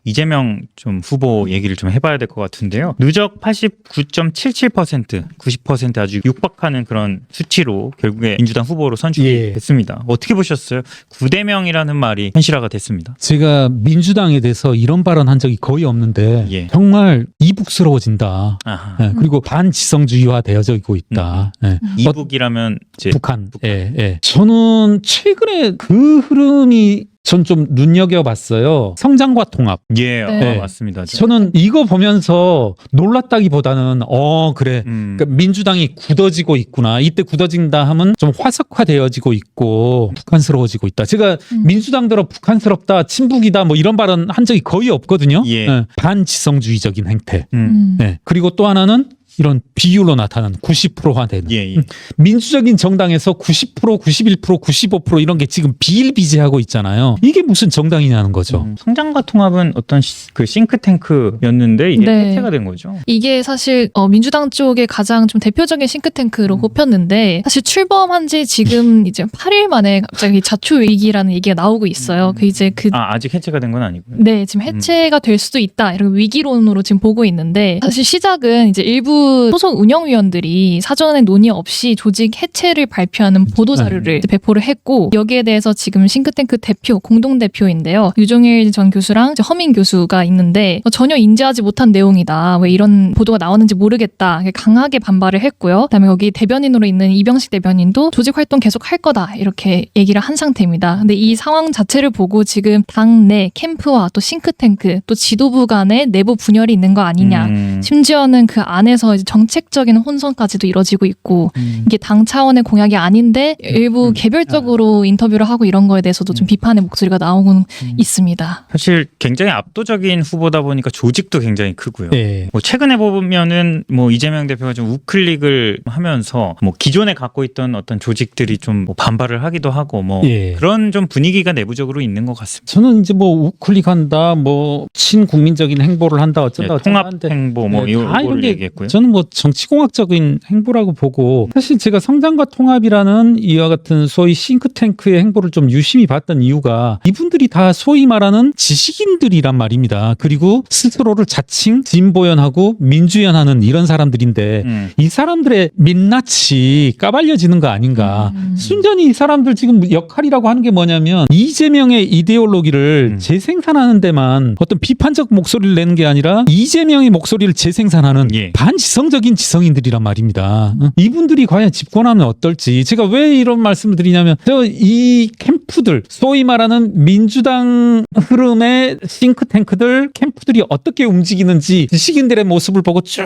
이재명 좀 후보 얘기를 좀 해봐야 될 것 같은데요. 누적 89.77%, 90% 아주 육박하는 그런 수치로 결국에 민주당 후보로 선출이 예. 됐습니다. 어떻게 보셨어요? 9대명이라는 말이 현실화가 됐습니다. 제가 민주당에 대해서 이런 발언한 적이 거의 없는데 예. 정말 이북스러워진다. 아하. 예, 그리고 반지성주의화 되어지고 있다. 예. 이북이라면 이제 북한. 예, 예. 저는 최근에 그 흐름이 전 좀 눈여겨봤어요. 성장과 통합. 예, 네. 맞습니다. 저는 이거 보면서 놀랐다기보다는 그래. 그러니까 민주당이 굳어지고 있구나. 이때 굳어진다 하면 좀 화석화되어지고 있고 북한스러워지고 있다. 제가 민주당들은 북한스럽다, 친북이다 뭐 이런 발언 한 적이 거의 없거든요. 예. 예, 반지성주의적인 행태. 음. 예. 그리고 또 하나는 이런 비율로 나타나는 90%화 되는 예, 예. 민주적인 정당에서 90%, 91%, 95% 이런 게 지금 비일비재하고 있잖아요. 이게 무슨 정당이냐는 거죠. 성장과 통합은 어떤 그 싱크탱크였는데 이게 네. 해체가 된 거죠. 이게 사실 민주당 쪽에 가장 좀 대표적인 싱크탱크로 꼽혔는데 사실 출범한 지 지금 이제 8일 만에 갑자기 자초 위기라는 얘기가 나오고 있어요. 그 이제 아직 해체가 된 건 아니고요. 네, 지금 해체가 될 수도 있다. 이런 위기론으로 지금 보고 있는데 사실 시작은 이제 일부 소속 운영위원들이 사전에 논의 없이 조직 해체를 발표하는 보도자료를 이제 배포를 했고 여기에 대해서 지금 싱크탱크 대표, 공동대표인데요. 유종일 전 교수랑 이제 허민 교수가 있는데 전혀 인지하지 못한 내용이다. 왜 이런 보도가 나오는지 모르겠다. 강하게 반발을 했고요. 그다음에 여기 대변인으로 있는 이병식 대변인도 조직 활동 계속 할 거다. 이렇게 얘기를 한 상태입니다. 근데 이 상황 자체를 보고 지금 당내 캠프와 또 싱크탱크 또 지도부 간의 내부 분열이 있는 거 아니냐. 심지어는 그 안에서 이제 정책적인 혼선까지도 이뤄지고 있고 이게 당 차원의 공약이 아닌데 일부 개별적으로 인터뷰를 하고 이런 거에 대해서도 좀 비판의 목소리가 나오고 있습니다. 사실 굉장히 압도적인 후보다 보니까 조직도 굉장히 크고요. 네. 뭐 최근에 보면은 뭐 이재명 대표가 좀 우클릭을 하면서 뭐 기존에 갖고 있던 어떤 조직들이 좀 뭐 반발을 하기도 하고 뭐 예. 그런 좀 분위기가 내부적으로 있는 것 같습니다. 저는 이제 뭐 우클릭한다, 뭐 친국민적인 행보를 한다, 어쩐다, 네, 어쩐다 통합 하는데 행보 뭐 다 이런 이런 게 얘기했고요. 저는 뭐 정치공학적인 행보라고 보고 사실 제가 성장과 통합이라는 이와 같은 소위 싱크탱크의 행보를 좀 유심히 봤던 이유가 이분들이 다 소위 말하는 지식인들이란 말입니다. 그리고 스스로를 자칭 진보연하고 민주연하는 이런 사람들인데 이 사람들의 민낯이 까발려지는 거 아닌가. 순전히 이 사람들 지금 역할이라고 하는 게 뭐냐면 이재명의 이데올로기를 재생산하는 데만 어떤 비판적 목소리를 내는 게 아니라 이재명의 목소리를 재생산하는 예. 반지성적인 지성인들이란 말입니다. 이분들이 과연 집권하면 어떨지. 제가 왜 이런 말씀을 드리냐면 이 캠프들, 소위 말하는 민주당 흐름의 싱크탱크들 캠프들이 어떻게 움직이는지 지식인들의 모습을 보고 쭉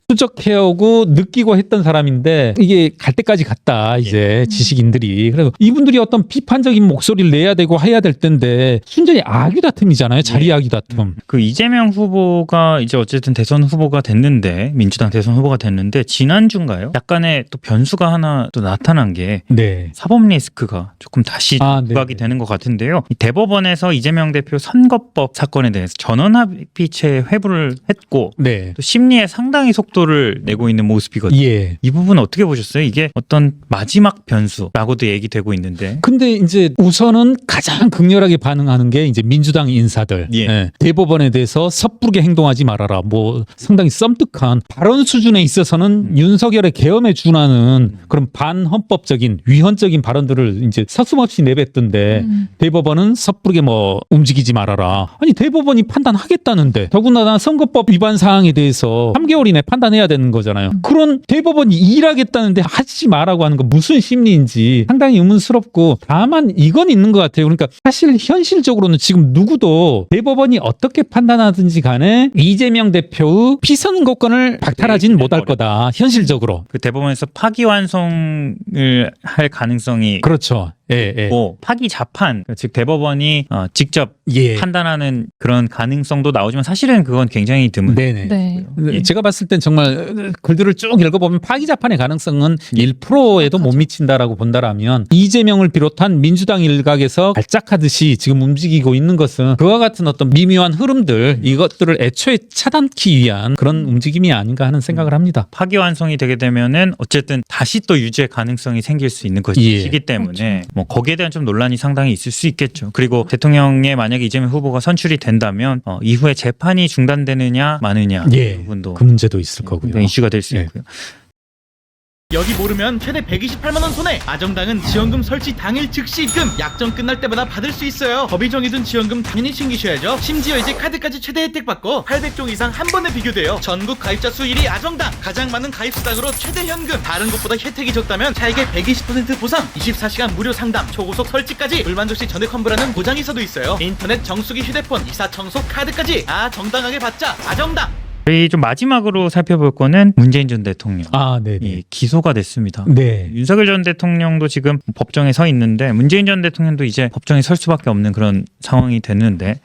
추적해오고 느끼고 했던 사람인데 이게 갈 때까지 갔다 이제 지식인들이. 그래서 이분들이 어떤 비판적인 목소리를 내야 되고 해야 될 텐데 순전히 악유다툼이잖아요. 자리 악유다툼. 그 이재명 후보가 이제 어쨌든 대선 후보가 됐는데 민주당 대선 후보가 됐는데 지난주인가요? 약간의 또 변수가 하나 또 나타난 게 네. 사법 리스크가 조금 다시 부각이 되는 것 같은데요. 이 대법원에서 이재명 대표 선거법 사건에 대해서 전원합의체 회부를 했고 네. 또 심리에 상당히 속도를 내고 있는 모습이거든요. 예. 이 부분 어떻게 보셨어요? 이게 어떤 마지막 변수라고도 얘기되고 있는데. 근데 이제 우선은 가장 극렬하게 반응하는 게 이제 민주당 인사들. 예. 예. 대법원에 대해서 섣부르게 행동하지 말아라. 뭐 상당히 썸뜩한 발언 수준에 있어서는 윤석열의 계엄에 준하는 그런 반헌법적인 위헌적인 발언들을 이제 서슴없이 내뱉던데 대법원은 섣부르게 뭐 움직이지 말아라. 아니 대법원이 판단하겠다는데 더군다나 선거법 위반 사항에 대해서 3개월 이내 판단해야 되는 거잖아요. 그런 대법원이 일하겠다는데 하지 말라고 하는 거 무슨 심리인지 상당히 의문스럽고 다만 이건 있는 것 같아요. 그러니까 사실 현실적으로는 지금 누구도 대법원이 어떻게 판단하든지 간에 이재명 대표의 피선거권을 박탈하진 못할 거다. 현실적으로. 그 대법원에서 파기환송을 할 가능성이 그렇죠. 예, 예. 파기 자판, 즉 대법원이 직접 예. 판단하는 그런 가능성도 나오지만 사실은 그건 굉장히 드문. 네네. 네. 예. 제가 봤을 땐 정말 글들을 쭉 읽어보면 파기자판의 가능성은 1%에도 못 미친다라고 본다라면 이재명을 비롯한 민주당 일각에서 발작하듯이 지금 움직이고 있는 것은 그와 같은 어떤 미묘한 흐름들 이것들을 애초에 차단하기 위한 그런 움직임이 아닌가 하는 생각을 합니다. 파기환송이 되게 되면은 어쨌든 다시 또 유죄 가능성이 생길 수 있는 것이기 때문에 뭐 거기에 대한 좀 논란이 상당히 있을 수 있겠죠. 그리고 대통령에 만약에 이재명 후보가 선출이 된다면 이후에 재판이 중단되느냐 마느냐 예. 그 부분도 그 문제도 있을 거고요. 굉장히 이슈가 될 수 예. 있고요. 여기 모르면 최대 128만 원 손해. 아정당은 지원금 설치 당일 즉시 입금. 약정 끝날 때마다 받을 수 있어요. 법이 정해둔 지원금 당연히 챙기셔야죠. 심지어 이제 카드까지 최대 혜택 받고 800종 이상 한 번에 비교돼요. 전국 가입자 수 1위 아정당. 가장 많은 가입 수당으로 최대 현금. 다른 곳보다 혜택이 적다면 차액의 120% 보상. 24시간 무료 상담. 초고속 설치까지. 불만족 시 전액 환불하는 보장이사도 있어요. 인터넷 정수기 휴대폰 이사 청소 카드까지. 정당하게 받자. 아정당. 저희 좀 마지막으로 살펴볼 거는 문재인 전 대통령. 네. 이 기소가 됐습니다. 네. 윤석열 전 대통령도 지금 법정에 서 있는데 문재인 전 대통령도 이제 법정에 설 수밖에 없는 그런 상황이 됐는데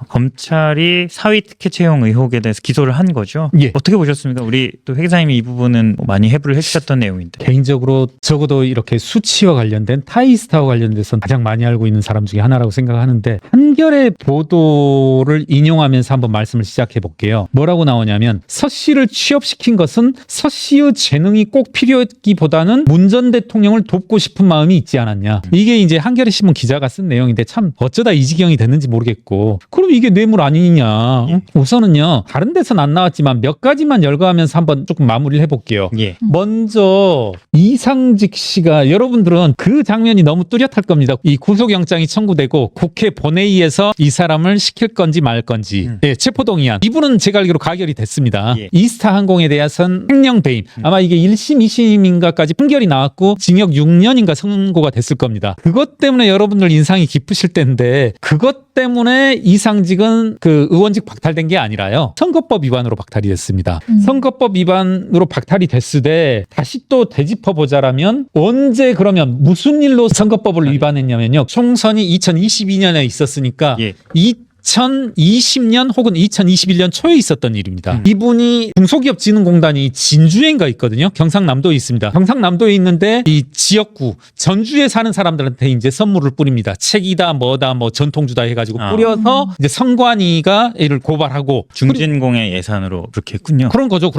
검찰이 사위 특혜 채용 의혹에 대해서 기소를 한 거죠. 예. 어떻게 보셨습니까? 우리 또 회계사님이 이 부분은 많이 해부를 해주셨던 내용인데. 개인적으로 적어도 이렇게 수치와 관련된 타이스타와 관련돼서 가장 많이 알고 있는 사람 중에 하나라고 생각하는데 한겨레 보도를 인용하면서 한번 말씀을 시작해 볼게요. 뭐라고 나오냐면 서 씨를 취업시킨 것은 서 씨의 재능이 꼭 필요했기보다는 문 전 대통령을 돕고 싶은 마음이 있지 않았냐. 이게 이제 한겨레 신문 기자가 쓴 내용인데 참 어쩌다 이 지경이 됐는지 모르겠고 그럼 이게 뇌물 아니냐. 우선은요. 다른 데서는 안 나왔지만 몇 가지만 열거하면서 한번 조금 마무리를 해볼게요. 예. 먼저 이상직 씨가 여러분들은 그 장면이 너무 뚜렷할 겁니다. 이 구속영장이 청구되고 국회 본회의에서 이 사람을 시킬 건지 말 건지 예, 체포동의안 이분은 제가 알기로 가결이 됐습니다. 예. 이스타 항공에 대해서는 횡령 배임 아마 이게 1심 2심인가까지 판결이 나왔고 징역 6년인가 선고가 됐을 겁니다. 그것 때문에 여러분들 인상이 깊으실 텐데 그것 때문에 이상직은 그 의원직 박탈된 게 아니라요. 선거법 위반으로 박탈이 됐습니다. 선거법 위반으로 박탈이 됐으되 다시 또 되짚어 보자라면 언제 그러면 무슨 일로 선거법을 위반했냐면요. 총선이 2022년에 있었으니까 예. 2020년 혹은 2021년 초에 있었던 일입니다. 이분이 중소기업진흥공단이 진주에인가 있거든요. 경상남도에 있습니다. 경상남도에 있는데 이 지역구 전주에 사는 사람들한테 이제 선물을 뿌립니다. 책이다 뭐다 뭐 전통주다 해가지고 뿌려서 이제 선관위가 이를 고발하고 중진공의 예산으로 그렇게 했군요. 그런 거죠.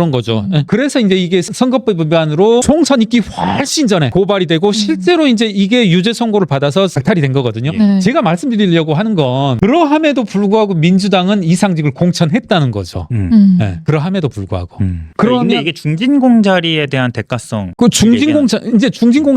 예. 그래서 이제 이게 선거법 위반으로 총선 있기 훨씬 전에 고발이 되고 실제로 이제 이게 유죄 선고를 받아서 박탈이 된 거거든요. 네. 제가 말씀드리려고 하는 건 그러함에도 불구하고 민주당은 이상직을 공천했다는 거죠. 네, 그러함에도 불구하고. 그런데 그러니까 이게 중진공 자리에 대한 대가성. 그 중진공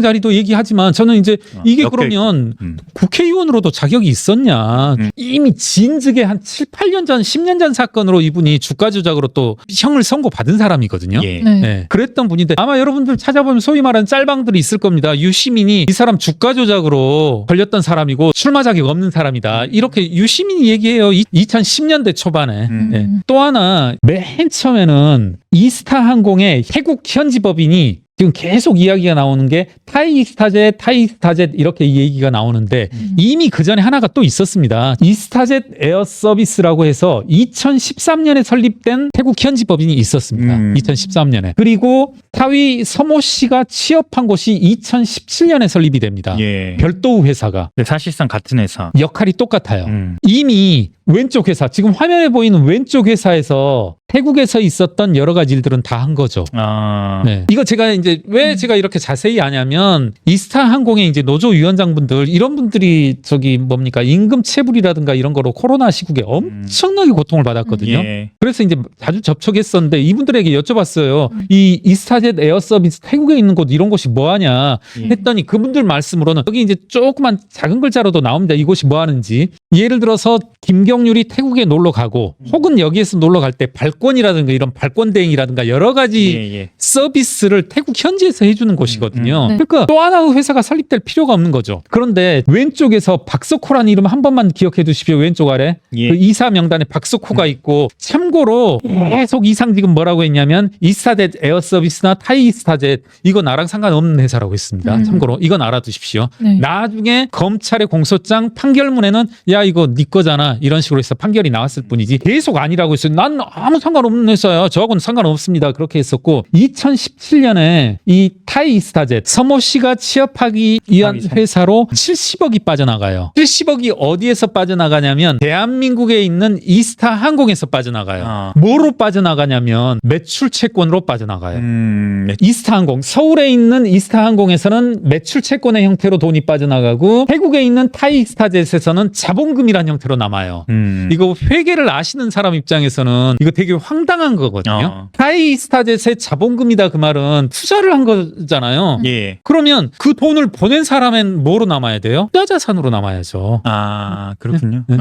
자리도 얘기하지만 저는 이제 이게 그러면 국회의원으로도 자격이 있었냐. 이미 진즉에 한 7, 8년 전, 10년 전 사건으로 이분이 주가 조작으로 또 형을 선고받은 사람이거든요. 예. 네. 네, 그랬던 분인데 아마 여러분들 찾아보면 소위 말하는 짤방들이 있을 겁니다. 유시민이 이 사람 주가 조작으로 걸렸던 사람이고 출마 자격 없는 사람이다. 이렇게 유시민이 얘기해요. 2010년대 초반에. 네. 또 하나 맨 처음에는 이스타 항공의 태국 현지 법인이 지금 계속 이야기가 나오는 게 타이스타젯 이렇게 얘기가 나오는데 이미 그 전에 하나가 또 있었습니다. 이스타젯 에어 서비스라고 해서 2013년에 설립된 태국 현지 법인이 있었습니다. 2013년에. 그리고 타위 서모 씨가 취업한 곳이 2017년에 설립이 됩니다. 예. 별도 회사가. 근데 사실상 같은 회사. 역할이 똑같아요. 이미 왼쪽 회사, 지금 화면에 보이는 왼쪽 회사에서 태국에서 있었던 여러 가지 일들은 다 한 거죠. 네. 이거 제가 이제 왜 제가 이렇게 자세히 아냐면 이스타 항공의 이제 노조 위원장분들 이런 분들이 저기 뭡니까 임금 체불이라든가 이런 거로 코로나 시국에 엄청나게 고통을 받았거든요. 예. 그래서 이제 자주 접촉했었는데 이분들에게 여쭤봤어요. 이 이스타젯 에어 서비스 태국에 있는 곳 이런 곳이 뭐 하냐 했더니 그분들 말씀으로는 여기 이제 조그만 작은 글자로도 나옵니다. 이곳이 뭐 하는지. 예를 들어서 김경률이 태국에 놀러 가고 혹은 여기에서 놀러 갈 때 발권이라든가 이런 발권 대행이라든가 여러 가지 서비스를 태국 현지에서 해주는 곳이거든요. 네. 그러니까 또 하나의 회사가 설립될 필요가 없는 거죠. 그런데 왼쪽에서 박석호라는 이름 한 번만 기억해 두십시오. 왼쪽 아래 예. 그 이사 명단에 박석호가 있고 참고로 계속 이상직은 뭐라고 했냐면 이스타젯 에어 서비스나 타이스타젯 이거 나랑 상관없는 회사라고 했습니다. 참고로 이건 알아두십시오. 네. 나중에 검찰의 공소장 판결문에는 야 이거 네 거잖아 이런 식으로 해서 판결이 나왔을 뿐이지 계속 아니라고 했어요. 난 아무 상관 상관없는 회사야. 저하고는 상관없습니다. 그렇게 했었고 2017년에 이 타이스타젯 서모 씨가 취업하기 위한 회사로 70억이 빠져나가요. 70억이 어디에서 빠져나가냐면 대한민국에 있는 이스타 항공에서 빠져나가요. 뭐로 빠져나가냐면 매출 채권으로 빠져나가요. 이스타 항공, 서울에 있는 이스타 항공에서는 매출 채권의 형태로 돈이 빠져나가고 태국에 있는 타이스타젯에서는 자본금이라는 형태로 남아요. 이거 회계를 아시는 사람 입장에서는 이거 되게 황당한 거거든요. 타이스타젯의 자본금이다 그 말은 투자를 한 거잖아요. 예. 그러면 그 돈을 보낸 사람은 뭐로 남아야 돼요? 투자자산으로 남아야죠. 아, 그렇군요. 네.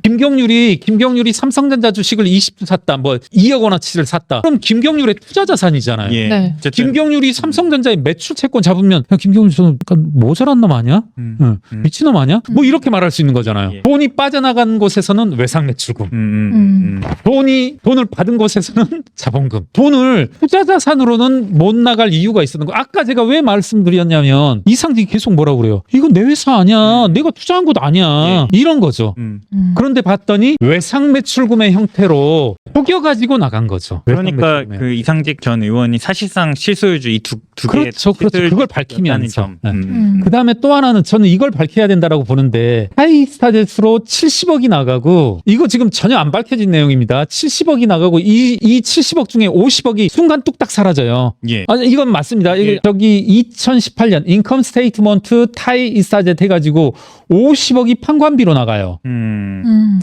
김경률이 삼성전자 주식을 20주 샀다. 뭐 2억 원어치를 샀다. 그럼 김경률의 투자자산이잖아요. 예. 네. 어쨌든 김경률이 삼성전자의 매출 채권 잡으면 야, 김경률 저는 약간 모자란 놈 아니야? 미친 놈 아니야? 뭐 이렇게 말할 수 있는 거잖아요. 예. 돈이 빠져나간 곳에서는 외상 매출금. 돈을 받은 곳에서는 자본금. 돈을 투자자산으로는 못 나갈 이유가 있었던 거. 아까 제가 왜 말씀드렸냐면 이상진이 계속 뭐라고 그래요. 이건 내 회사 아니야. 내가 투자한 것도 아니야. 이런 거죠. 그런데 봤더니 외상 매출금의 형태로 속여가지고 나간 거죠. 그러니까 외상 그 이상직 전 의원이 사실상 실소유주 이 두 개의 그렇죠. 그걸 밝히면서. 점. 그 다음에 또 하나는 저는 이걸 밝혀야 된다라고 보는데 타이스타젯으로 70억이 나가고 이거 지금 전혀 안 밝혀진 내용입니다. 70억이 나가고 이 70억 중에 50억이 순간 뚝딱 사라져요. 예. 아, 이건 맞습니다. 이게 예. 저기 2018년 인컴 스테이트먼트 타이스타젯 해가지고 50억이 판관비로 나가요.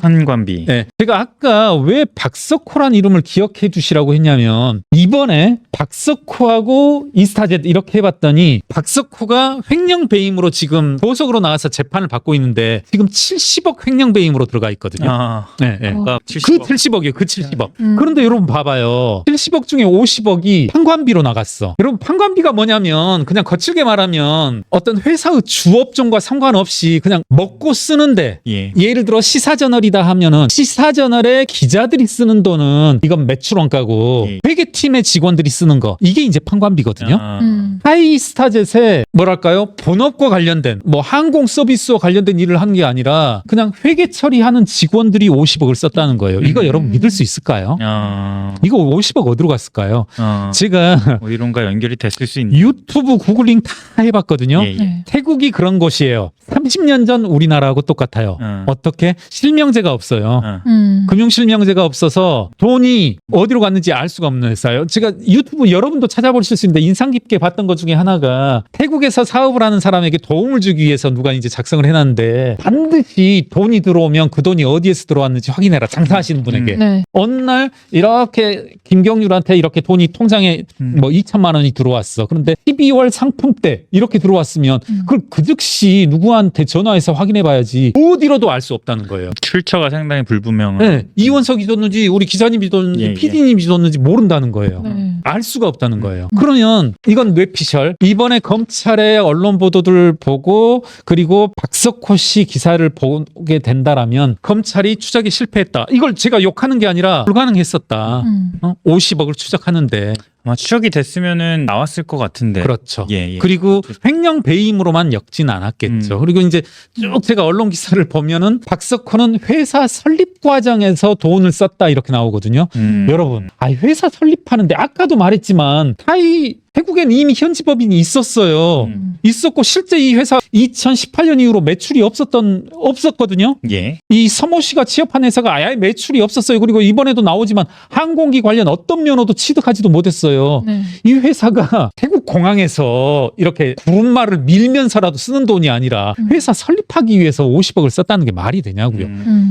판관비. 네. 제가 아까 왜 박석호란 이름을 기억해 주시라고 했냐면 이번에 박석호하고 이스타젯 이렇게 해봤더니 박석호가 횡령 배임으로 지금 보석으로 나와서 재판을 받고 있는데 지금 70억 횡령 배임으로 들어가 있거든요. 아, 네, 네. 그러니까 그 70억. 70억이에요. 그 70억. 그런데 여러분 봐봐요. 70억 중에 50억이 판관비로 나갔어. 여러분 판관비가 뭐냐면 그냥 거칠게 말하면 어떤 회사의 주업종과 상관없이 그냥 먹고 쓰는데 예. 예를 들어 시사저널이다 하면은 시사저널에 기자들이 쓰는 돈은 이건 매출 원가고 예. 회계팀의 직원들이 쓰는 거 이게 이제 판관비거든요. 아, 하이스타젯에 뭐랄까요 본업과 관련된 뭐 항공 서비스와 관련된 일을 한 게 아니라 그냥 회계 처리하는 직원들이 50억을 썼다는 거예요. 이거 여러분 믿을 수 있을까요? 이거 50억 어디로 갔을까요? 제가 어디론가 연결이 됐을 수 있는. 유튜브 구글링 다 해봤거든요. 예, 예. 네. 태국이 그런 곳이에요. 30년 전 우리나라하고 똑같아요. 어떻게? 실명제가 없어요. 금융실명제가 없어서 돈이 어디로 갔는지 알 수가 없는 회사예요. 제가 유튜브 여러분도 찾아보실 수 있는데 인상 깊게 봤던 것 중에 하나가 태국에서 사업을 하는 사람에게 도움을 주기 위해서 누가 이제 작성을 해놨는데 반드시 돈이 들어오면 그 돈이 어디에서 들어왔는지 확인해라. 장사하시는 분에게. 네. 어느 날 이렇게 김경률한테 이렇게 돈이 통장에 뭐 2천만 원이 들어왔어. 그런데 12월 상품 때 이렇게 들어왔으면 그걸 그 즉시 누구한테 전화해서 확인해 봐야지 어디로도 알 수 없다는 거예요. 출처가 상당히 불분명한. 네. 이원석이 줬는지 우리 기자님이 줬는지 예, 예. PD님이 줬는지 모른다는 거예요. 네. 알 수가 없다는 거예요. 그러면 이건 뇌피셜. 이번에 검찰의 언론 보도들 보고 그리고 박석호 씨 기사를 보게 된다라면 검찰이 추적에 실패했다. 이걸 제가 욕하는 게 아니라 불가능했었다. 50억을 추적하는데. 아마 추적이 됐으면은 나왔을 것 같은데. 그렇죠. 예, 예. 그리고 횡령 배임으로만 엮진 않았겠죠. 그리고 이제 쭉 제가 언론 기사를 보면은 박석호는 회사 설립 과정에서 돈을 썼다 이렇게 나오거든요. 여러분, 회사 설립하는데 아까도 말했지만 태국엔 이미 현지법인이 있었어요. 있었고 실제 이 회사 2018년 이후로 매출이 없었거든요. 예. 이 서모 씨가 취업한 회사가 아예 매출이 없었어요. 그리고 이번에도 나오지만 항공기 관련 어떤 면허도 취득하지도 못했어요. 네. 이 회사가 태국 공항에서 이렇게 구름말을 밀면서라도 쓰는 돈이 아니라 회사 설립하기 위해서 50억을 썼다는 게 말이 되냐고요.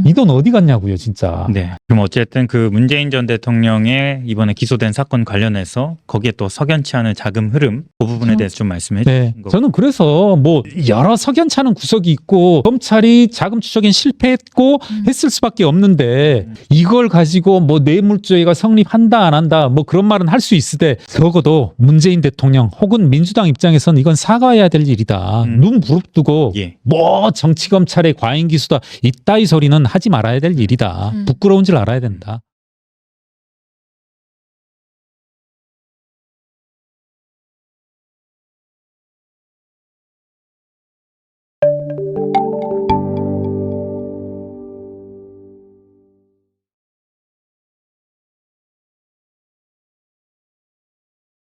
이 돈 어디 갔냐고요, 진짜. 네. 그럼 어쨌든 그 문재인 전 대통령의 이번에 기소된 사건 관련해서 거기에 또 석연치 않은 자금 흐름 그 부분에 대해서 좀 말씀해 네. 주신 거. 저는 그래서 뭐 여러 석연찮은 구석이 있고 검찰이 자금 추적엔 실패했고 했을 수밖에 없는데 이걸 가지고 뭐 뇌물죄가 성립한다 안 한다 뭐 그런 말은 할 수 있으되 적어도 문재인 대통령 혹은 민주당 입장에서는 이건 사과해야 될 일이다. 눈 부릅뜨고 예. 뭐 정치검찰의 과잉 기수다 이따위 소리는 하지 말아야 될 일이다. 부끄러운 줄 알아야 된다.